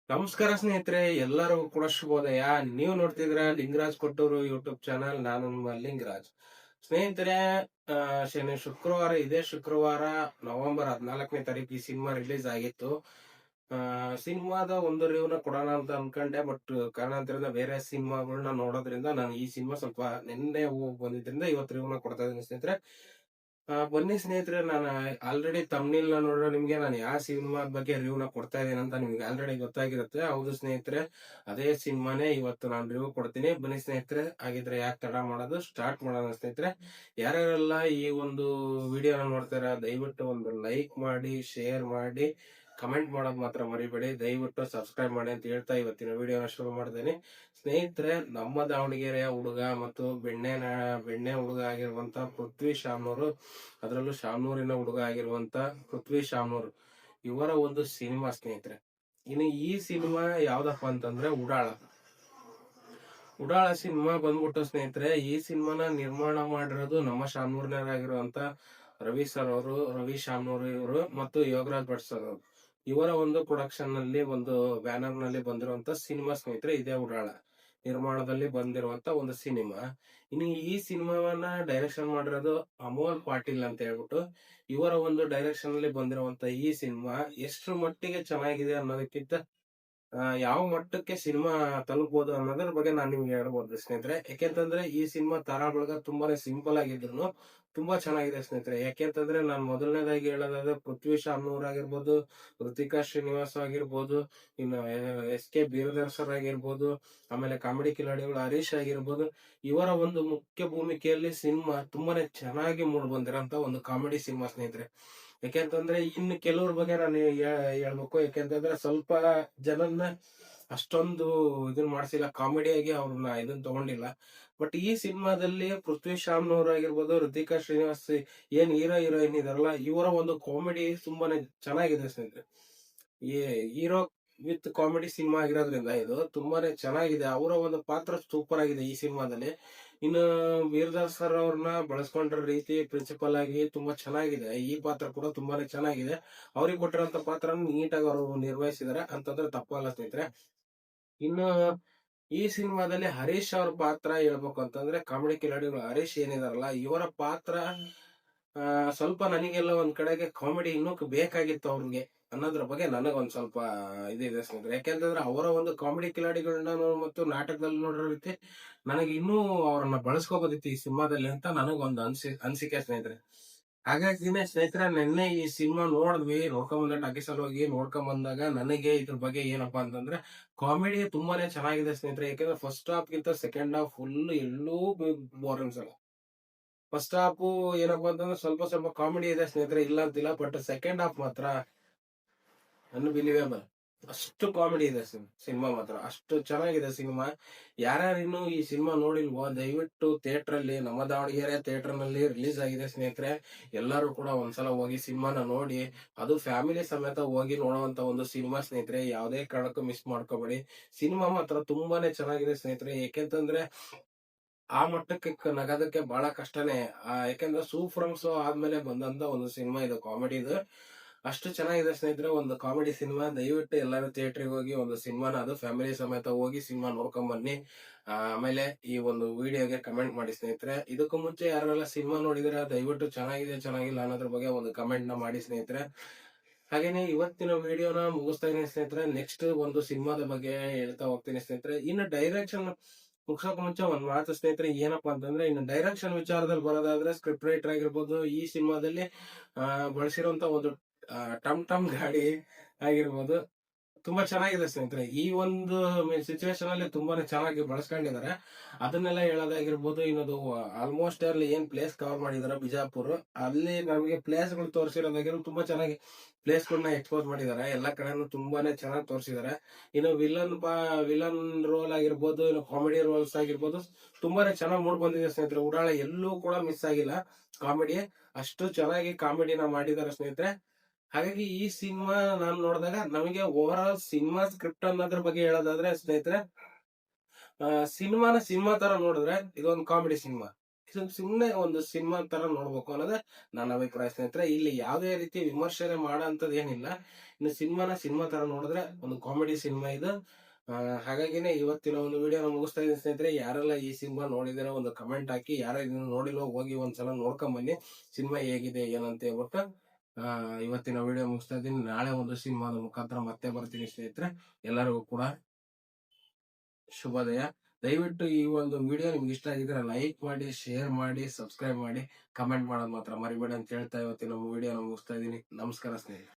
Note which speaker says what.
Speaker 1: ನಮಸ್ಕಾರ ಸ್ನೇಹಿತರೆ, ಎಲ್ಲರಿಗೂ ಕೂಡ ಶುಭೋದಯ. ನೀವು ನೋಡ್ತಿದ್ರ ಲಿಂಗರಾಜ್ ಕೊಟ್ಟೂರು ಯೂಟ್ಯೂಬ್ ಚಾನಲ್. ನಾನು ನಿಮ್ಮ ಲಿಂಗರಾಜ್. ಸ್ನೇಹಿತರೆ, ಶುಕ್ರವಾರ ಇದೇ ಶುಕ್ರವಾರ ನವೆಂಬರ್ 14ನೇ ತಾರೀಕು ಈ ಸಿನಿಮಾ ರಿಲೀಸ್ ಆಗಿತ್ತು. ಸಿನಿಮಾದ ಒಂದು ರಿವ್ಯೂನ ಕೊಡೋಣ ಅಂತ ಅನ್ಕೊಂಡೆ, ಬಟ್ ಕಾರಣಾಂತರದಿಂದ ಬೇರೆ ಸಿನಿಮಾಗಳನ್ನ ನೋಡೋದ್ರಿಂದ ನಾನು ಈ ಸಿನಿಮಾ ಸ್ವಲ್ಪ ನಿನ್ನೆ ಹೋಗಿ ಬಂದಿದ್ರಿಂದ ಇವತ್ತು ರಿವ್ಯೂನ ಕೊಡ್ತಾ ಇದ್ದೀನಿ ಸ್ನೇಹಿತರೆ. ಬನ್ನಿ ಸ್ನೇಹಿತರೆ, ನಾನು ಆಲ್ರೆಡಿ ತಮ್ನಿಲ್ ನೋಡಿದ್ರೆ ನಿಮ್ಗೆ ನಾನು ಯಾವ ಸಿನಿಮಾದ ಬಗ್ಗೆ ರಿವ್ಯೂನ ಕೊಡ್ತಾ ಇದ್ದೀನಿ ಅಂತ ನಿಮ್ಗೆ ಆಲ್ರೆಡಿ ಗೊತ್ತಾಗಿರುತ್ತೆ. ಹೌದು ಸ್ನೇಹಿತರೆ, ಅದೇ ಸಿನಿಮಾನೇ ಇವತ್ತು ನಾನು ರಿವ್ಯೂ ಕೊಡ್ತೀನಿ. ಬನ್ನಿ ಸ್ನೇಹಿತರೆ, ಹಾಗಿದ್ರೆ ಯಾಕೆ ತಡ ಮಾಡೋದು, ಸ್ಟಾರ್ಟ್ ಮಾಡೋಣ ಸ್ನೇಹಿತರೆ. ಯಾರ್ಯಾರೆಲ್ಲ ಈ ಒಂದು ವಿಡಿಯೋನ ನೋಡ್ತಾರ ದಯವಿಟ್ಟು ಒಂದು ಲೈಕ್ ಮಾಡಿ, ಶೇರ್ ಮಾಡಿ, ಕಮೆಂಟ್ ಮಾಡೋದು ಮಾತ್ರ ಮರಿಬೇಡಿ. ದಯವಿಟ್ಟು ಸಬ್ಸ್ಕ್ರೈಬ್ ಮಾಡಿ ಅಂತ ಹೇಳ್ತಾ ಇವತ್ತಿನ ವಿಡಿಯೋನ ಶುರು ಮಾಡ್ತೀನಿ ಸ್ನೇಹಿತರೆ. ನಮ್ಮ ದಾವಣಗೆರೆಯ ಹುಡುಗ ಮತ್ತು ಬೆಣ್ಣೆ ಹುಡುಗ ಆಗಿರುವಂತ ಪೃಥ್ವಿ ಶಾಮ್ನೂರು, ಅದರಲ್ಲೂ ಶಾಮ್ನೂರಿನ ಹುಡುಗ ಆಗಿರುವಂತ ಪೃಥ್ವಿ ಶಾಮ್ನೂರು, ಇವರ ಒಂದು ಸಿನಿಮಾ ಸ್ನೇಹಿತರೆ. ಇನ್ನು ಈ ಸಿನಿಮಾ ಯಾವ್ದಪ್ಪ ಅಂತಂದ್ರೆ ಉಡಾಳ ಸಿನಿಮಾ ಬಂದ್ಬಿಟ್ಟು ಸ್ನೇಹಿತರೆ, ಈ ಸಿನಿಮಾನ ನಿರ್ಮಾಣ ಮಾಡಿರೋದು ನಮ್ಮ ಶಾಮ್ನೂರ್ನವರಾಗಿರುವಂತ ರವಿ ಶಾಮ್ನೂರ್ ಇವರು ಮತ್ತು ಯೋಗರಾಜ್ ಭಟ್ ಸರ್ ಅವರು. ಇವರ ಒಂದು ಪ್ರೊಡಕ್ಷನ್ ನಲ್ಲಿ ಒಂದು ಬ್ಯಾನರ್ ನಲ್ಲಿ ಬಂದಿರುವಂತ ಸಿನಿಮಾ ಸ್ನೇಹಿತರೆ, ಇದೇ ಉಡಾಳ ನಿರ್ಮಾಣದಲ್ಲಿ ಬಂದಿರುವಂತ ಒಂದು ಸಿನಿಮಾ. ಇನ್ನು ಈ ಸಿನಿಮಾವನ್ನ ಡೈರೆಕ್ಷನ್ ಮಾಡಿರೋದು ಅಮೋಲ್ ಪಾಟೀಲ್ ಅಂತ ಹೇಳ್ಬಿಟ್ಟು. ಇವರ ಒಂದು ಡೈರೆಕ್ಷನ್ ಅಲ್ಲಿ ಬಂದಿರುವಂತ ಈ ಸಿನಿಮಾ ಎಷ್ಟು ಮಟ್ಟಿಗೆ ಚೆನ್ನಾಗಿದೆ ಅನ್ನೋದಕ್ಕಿಂತ ಯಾವ ಮಟ್ಟಕ್ಕೆ ಸಿನಿಮಾ ತಲುಪಬಹುದು ಅನ್ನೋದ್ರ ಬಗ್ಗೆ ನಾನು ನಿಮ್ಗೆ ಹೇಳ್ಬೋದು ಸ್ನೇಹಿತರೆ. ಯಾಕೆಂತಂದ್ರೆ ಈ ಸಿನಿಮಾ ತಾರಾ ಬಳಗ ತುಂಬಾನೇ ಸಿಂಪಲ್ ಆಗಿದ್ರು ತುಂಬಾ ಚೆನ್ನಾಗಿದೆ ಸ್ನೇಹಿತರೆ. ಯಾಕೆಂತಂದ್ರೆ ನಾನು ಮೊದಲನೇದಾಗಿ ಹೇಳೋದಾದ್ರೆ ಪೃಥ್ವಿ ಶಾಮ್ನೂರ್ ಆಗಿರ್ಬೋದು, ಋತಿಕಾ ಶ್ರೀನಿವಾಸ್ ಆಗಿರ್ಬೋದು, ಇನ್ನು ಎಸ್.ಕೆ. ಬೀರದರ್ ಸರ್ ಆಗಿರ್ಬೋದು, ಆಮೇಲೆ ಕಾಮಿಡಿ ಕಿಲಾಡಿಗಳು ಹರೀಶ್ ಆಗಿರ್ಬೋದು, ಇವರ ಒಂದು ಮುಖ್ಯ ಭೂಮಿಕೆಯಲ್ಲಿ ಸಿನಿಮಾ ತುಂಬಾನೇ ಚೆನ್ನಾಗಿ ಮೂಡ್ ಬಂದಿರೋಂತ ಒಂದು ಕಾಮಿಡಿ ಸಿನಿಮಾ ಸ್ನೇಹಿತರೆ. ಯಾಕೆಂತಂದ್ರೆ ಇನ್ನು ಕೆಲವ್ರ ಬಗ್ಗೆ ನಾನು ಹೇಳ್ಬೇಕು. ಯಾಕೆಂತಂದ್ರೆ ಸ್ವಲ್ಪ ಜನನ್ನ ಅಷ್ಟೊಂದು ಇದನ್ ಮಾಡ್ಸಿಲ್ಲ, ಕಾಮಿಡಿಯಾಗಿ ಅವ್ರನ್ನ ಇದನ್ನ ತಗೊಂಡಿಲ್ಲ. ಬಟ್ ಈ ಸಿನಿಮಾದಲ್ಲಿ ಪೃಥ್ವಿ ಶಾಮ್ನವ್ರು ಆಗಿರ್ಬೋದು, ಋತಿಕಾ ಶ್ರೀನಿವಾಸ್ ಏನ್ ಹೀರೋಯಿನ್ ಇದಾರಲ್ಲ, ಇವರ ಒಂದು ಕಾಮಿಡಿ ತುಂಬಾನೇ ಚೆನ್ನಾಗಿದೆ ಸ್ನೇಹಿತರೆ. ಈ ಹೀರೋ ವಿತ್ ಕಾಮಿಡಿ ಸಿನಿಮಾ ಆಗಿರೋದ್ರಿಂದ ಇದು ತುಂಬಾನೇ ಚೆನ್ನಾಗಿದೆ. ಅವರ ಒಂದು ಪಾತ್ರ ಸೂಪರ್ ಆಗಿದೆ ಈ ಸಿನಿಮಾದಲ್ಲಿ. ಇನ್ನು ವೀರದಾಸ್ ಸರ್ ಅವ್ರನ್ನ ಬಳಸ್ಕೊಂಡ್ರ ರೀತಿ ಪ್ರಿನ್ಸಿಪಲ್ ಆಗಿ ತುಂಬಾ ಚೆನ್ನಾಗಿದೆ. ಈ ಪಾತ್ರ ಕೂಡ ತುಂಬಾನೇ ಚೆನ್ನಾಗಿದೆ. ಅವ್ರಿಗೆ ಕೊಟ್ಟಿರೋಂತ ಪಾತ್ರ ನೀಟಾಗಿ ಅವರು ನಿರ್ವಹಿಸಿದಾರೆ ಅಂತಂದ್ರೆ ತಪ್ಪಲ್ಲ ಸ್ನೇಹಿತರೆ. ಇನ್ನು ಈ ಸಿನಿಮಾದಲ್ಲಿ ಹರೀಶ್ ಅವ್ರ ಪಾತ್ರ ಹೇಳ್ಬೇಕು ಅಂತಂದ್ರೆ, ಕಾಮಿಡಿ ಕಿಲಾಡಿಗಳು ಹರೀಶ್ ಏನಿದಾರಲ್ಲ, ಇವರ ಪಾತ್ರ ಸ್ವಲ್ಪ ನನಗೆಲ್ಲ ಒಂದ್ ಕಡೆಗೆ ಕಾಮಿಡಿ ಇನ್ನೂ ಬೇಕಾಗಿತ್ತು ಅವ್ರಿಗೆ ಅನ್ನೋದ್ರ ಬಗ್ಗೆ ನನಗೊಂದ್ ಸ್ವಲ್ಪ ಇದಿದೆ ಸ್ನೇಹಿತರೆ. ಯಾಕೆಂತಂದ್ರೆ ಅವರ ಒಂದು ಕಾಮಿಡಿ ಕಿಲಾಡಿಗಳನ್ನ ಮತ್ತು ನಾಟಕದಲ್ಲಿ ನೋಡಿರೋ ರೀತಿ ನನಗೆ ಇನ್ನೂ ಅವ್ರನ್ನ ಬಳಸ್ಕೋಬೋದಿತ್ತು ಈ ಸಿನಿಮಾದಲ್ಲಿ ಅಂತ ನನಗೊಂದು ಅನ್ಸಿಕೆ ಸ್ನೇಹಿತರೆ. ಹಾಗಾಗಿನೇ ಸ್ನೇಹಿತರೆ, ನಿನ್ನೆ ಈ ಸಿನಿಮಾ ನೋಡ್ಕೊಂಡ್ ಟಾಕೀಸಲ್ಲಿ ಹೋಗಿ ನೋಡ್ಕೊಂಡ್ ಬಂದಾಗ ನನಗೆ ಇದ್ರ ಬಗ್ಗೆ ಏನಪ್ಪಾ ಅಂತಂದ್ರೆ, ಕಾಮಿಡಿ ತುಂಬಾನೇ ಚೆನ್ನಾಗಿದೆ ಸ್ನೇಹಿತರೆ. ಯಾಕಂದ್ರೆ ಫಸ್ಟ್ ಹಾಫ್ ಗಿಂತ ಸೆಕೆಂಡ್ ಹಾಫ್ ಫುಲ್ ಎಲ್ಲೂ ಬೋರ್ ಅನ್ಸಲ್ಲ. ಫಸ್ಟ್ ಹಾಫ್ ಏನಪ್ಪಾ ಅಂತಂದ್ರೆ ಸ್ವಲ್ಪ ಸ್ವಲ್ಪ ಕಾಮಿಡಿ ಇದೆ ಸ್ನೇಹಿತರೆ, ಇಲ್ಲ ಅಂತಿಲ್ಲ. ಬಟ್ ಸೆಕೆಂಡ್ ಹಾಫ್ ಮಾತ್ರ ಅನ್ಬಿಲಿವೇಬಲ್, ಅಷ್ಟು ಕಾಮಿಡಿ ಇದೆ ಸಿನಿಮಾ ಮಾತ್ರ. ಅಷ್ಟು ಚೆನ್ನಾಗಿದೆ ಸಿನಿಮಾ. ಯಾರ್ಯಾರು ಇನ್ನು ಈ ಸಿನಿಮಾ ನೋಡಿಲ್ವೋ ದಯವಿಟ್ಟು ಥಿಯೇಟರ್ ಅಲ್ಲಿ, ನಮ್ಮ ದಾವಣಗೆರೆ ಥಿಯೇಟರ್ ನಲ್ಲಿ ರಿಲೀಸ್ ಆಗಿದೆ ಸ್ನೇಹಿತರೆ. ಎಲ್ಲರೂ ಕೂಡ ಒಂದ್ಸಲ ಹೋಗಿ ಸಿನಿಮಾನ ನೋಡಿ, ಅದು ಫ್ಯಾಮಿಲಿ ಸಮೇತ ಹೋಗಿ ನೋಡುವಂತ ಒಂದು ಸಿನಿಮಾ ಸ್ನೇಹಿತರೆ. ಯಾವುದೇ ಕಾರಣಕ್ಕೂ ಮಿಸ್ ಮಾಡ್ಕೋಬೇಡಿ. ಸಿನಿಮಾ ಮಾತ್ರ ತುಂಬಾನೇ ಚೆನ್ನಾಗಿದೆ ಸ್ನೇಹಿತರೆ. ಯಾಕೆಂತಂದ್ರೆ ಆ ಮಟ್ಟಕ್ಕೆ ನಗೋದಕ್ಕೆ ಬಹಳ ಕಷ್ಟನೇ. ಯಾಕೆಂದ್ರೆ ಸೂಫ್ರಮ್ಸ್ ಆದ್ಮೇಲೆ ಬಂದಂತ ಒಂದು ಸಿನಿಮಾ ಇದು, ಕಾಮಿಡಿದು. ಅಷ್ಟು ಚೆನ್ನಾಗಿದೆ ಸ್ನೇಹಿತರೆ ಒಂದು ಕಾಮಿಡಿ ಸಿನಿಮಾ. ದಯವಿಟ್ಟು ಎಲ್ಲರೂ ಥಿಯೇಟರ್ಗೆ ಹೋಗಿ ಒಂದು ಸಿನಿಮಾನ, ಅದು ಫ್ಯಾಮಿಲಿ ಸಮೇತ ಹೋಗಿ ಸಿನಿಮಾ ನೋಡ್ಕೊಂಡ್ ಬನ್ನಿ. ಆಮೇಲೆ ಈ ಒಂದು ವಿಡಿಯೋಗೆ ಕಮೆಂಟ್ ಮಾಡಿ ಸ್ನೇಹಿತರೆ. ಇದಕ್ಕೂ ಮುಂಚೆ ಯಾರೆಲ್ಲ ಸಿನಿಮಾ ನೋಡಿದ್ರೆ ದಯವಿಟ್ಟು ಚೆನ್ನಾಗಿದೆ ಚೆನ್ನಾಗಿಲ್ಲ ಅನ್ನೋದ್ರ ಬಗ್ಗೆ ಒಂದು ಕಮೆಂಟ್ ನ ಮಾಡಿ ಸ್ನೇಹಿತರೆ. ಹಾಗೇನೆ ಇವತ್ತಿನ ವಿಡಿಯೋನ ಮುಗಿಸ್ತಾ ಇದೀನಿ ಸ್ನೇಹಿತರೆ. ನೆಕ್ಸ್ಟ್ ಒಂದು ಸಿನಿಮಾದ ಬಗ್ಗೆ ಹೇಳ್ತಾ ಹೋಗ್ತೀನಿ ಸ್ನೇಹಿತರೆ. ಇನ್ನು ಡೈರೆಕ್ಷನ್ ಮುಗ್ಸೋಕ್ ಮುಂಚೆ ಒಂದ್ ಮಾತು ಸ್ನೇಹಿತರೆ, ಏನಪ್ಪಾ ಅಂತಂದ್ರೆ, ಇನ್ನು ಡೈರೆಕ್ಷನ್ ವಿಚಾರದಲ್ಲಿ ಬರೋದಾದ್ರೆ ಸ್ಕ್ರಿಪ್ಟ್ ರೈಟರ್ ಆಗಿರ್ಬೋದು, ಈ ಸಿನಿಮಾದಲ್ಲಿ ಬಳಸಿರುವಂತ ಒಂದು ಟಮ್ ಗಾಡಿ ಆಗಿರ್ಬೋದು, ತುಂಬಾ ಚೆನ್ನಾಗಿದೆ ಸ್ನೇಹಿತರೆ. ಈ ಒಂದು ಸಿಚುವೇಶನ್ ಅಲ್ಲಿ ತುಂಬಾನೇ ಚೆನ್ನಾಗಿ ಬಳಸ್ಕೊಂಡಿದ್ದಾರೆ. ಅದನ್ನೆಲ್ಲ ಹೇಳೋದಾಗಿರ್ಬೋದು. ಇನ್ನೊಂದು ಆಲ್ಮೋಸ್ಟ್ ಅಲ್ಲಿ ಏನ್ ಪ್ಲೇಸ್ ಕವರ್ ಮಾಡಿದಾರೆ ಬಿಜಾಪುರ್, ಅಲ್ಲಿ ನಮಗೆ ಪ್ಲೇಸ್ ಗಳು ತೋರಿಸಿರೋದಾಗಿರೋ ತುಂಬಾ ಚೆನ್ನಾಗಿ ಪ್ಲೇಸ್ ಗಳನ್ನ ಎಕ್ಸ್ಪೋಸ್ ಮಾಡಿದ್ದಾರೆ. ಎಲ್ಲಾ ಕಡೆನೂ ತುಂಬಾನೇ ಚೆನ್ನಾಗಿ ತೋರಿಸಿದ್ದಾರೆ. ಇನ್ನು ವಿಲನ್ ರೋಲ್ ಆಗಿರ್ಬೋದು, ಇನ್ನು ಕಾಮಿಡಿ ರೋಲ್ಸ್ ಆಗಿರ್ಬೋದು, ತುಂಬಾನೇ ಚೆನ್ನಾಗಿ ಮೂಡ್ ಬಂದಿದೆ ಸ್ನೇಹಿತರೆ. ಉಡಾಳ ಎಲ್ಲೂ ಕೂಡ ಮಿಸ್ ಆಗಿಲ್ಲ ಕಾಮಿಡಿ. ಅಷ್ಟು ಚೆನ್ನಾಗಿ ಕಾಮಿಡಿನ ಮಾಡಿದ್ದಾರೆ ಸ್ನೇಹಿತರೆ. ಹಾಗಾಗಿ ಈ ಸಿನಿಮಾ ನಾನು ನೋಡಿದಾಗ ನಮಗೆ ಓವರ್ ಆಲ್ ಸಿನಿಮಾ ಸ್ಕ್ರಿಪ್ಟ್ ಅನ್ನೋದ್ರ ಬಗ್ಗೆ ಹೇಳೋದಾದ್ರೆ ಸ್ನೇಹಿತರೆ, ಸಿನಿಮಾ ತರ ನೋಡಿದ್ರೆ ಇದೊಂದು ಕಾಮಿಡಿ ಸಿನಿಮಾ. ಸುಮ್ನೆ ಒಂದು ಸಿನಿಮಾ ತರ ನೋಡ್ಬೇಕು ಅನ್ನೋದೇ ನನ್ನ ಅಭಿಪ್ರಾಯ ಸ್ನೇಹಿತರೆ. ಇಲ್ಲಿ ಯಾವುದೇ ರೀತಿ ವಿಮರ್ಶೆ ಮಾಡೋ ಅಂತದ್ ಏನಿಲ್ಲ. ಇನ್ನು ಸಿನಿಮಾ ತರ ನೋಡಿದ್ರೆ ಒಂದು ಕಾಮಿಡಿ ಸಿನಿಮಾ ಇದು. ಹಾಗಾಗಿನೇ ಇವತ್ತಿನ ಒಂದು ವಿಡಿಯೋನ ಮುಗಿಸ್ತಾ ಇದ್ದೀನಿ ಸ್ನೇಹಿತರೆ. ಯಾರೆಲ್ಲ ಈ ಸಿನಿಮಾ ನೋಡಿದಿರೋ ಒಂದು ಕಮೆಂಟ್ ಹಾಕಿ, ಯಾರು ಇದನ್ನ ನೋಡಿಲ್ವೋ ಹೋಗಿ ಒಂದ್ಸಲ ನೋಡ್ಕೊಂಡ್ ಬನ್ನಿ ಸಿನಿಮಾ ಹೇಗಿದೆ ಏನಂತ ಹೇಳ್ಬಿಟ್ಟು. ಇವತ್ತಿನ ವಿಡಿಯೋ ಮುಗಿಸ್ತಾ ಇದ್ದೀನಿ. ನಾಳೆ ಒಂದು ಸಿನಿಮಾದ ಮುಖಾಂತರ ಮತ್ತೆ ಬರ್ತೀನಿ ಸ್ನೇಹಿತರೆ. ಎಲ್ಲರಿಗೂ ಕೂಡ ಶುಭೋದಯ. ದಯವಿಟ್ಟು ಈ ಒಂದು ವಿಡಿಯೋ ನಿಮ್ಗೆ ಇಷ್ಟ ಆಗಿದ್ರೆ ಲೈಕ್ ಮಾಡಿ, ಶೇರ್ ಮಾಡಿ, ಸಬ್ಸ್ಕ್ರೈಬ್ ಮಾಡಿ, ಕಮೆಂಟ್ ಮಾಡೋದು ಮಾತ್ರ ಮರಿಬೇಡಿ ಅಂತ ಹೇಳ್ತಾ ಇವತ್ತಿನ ವಿಡಿಯೋನ ಮುಗಿಸ್ತಾ ಇದ್ದೀನಿ. ನಮಸ್ಕಾರ ಸ್ನೇಹಿತರೆ.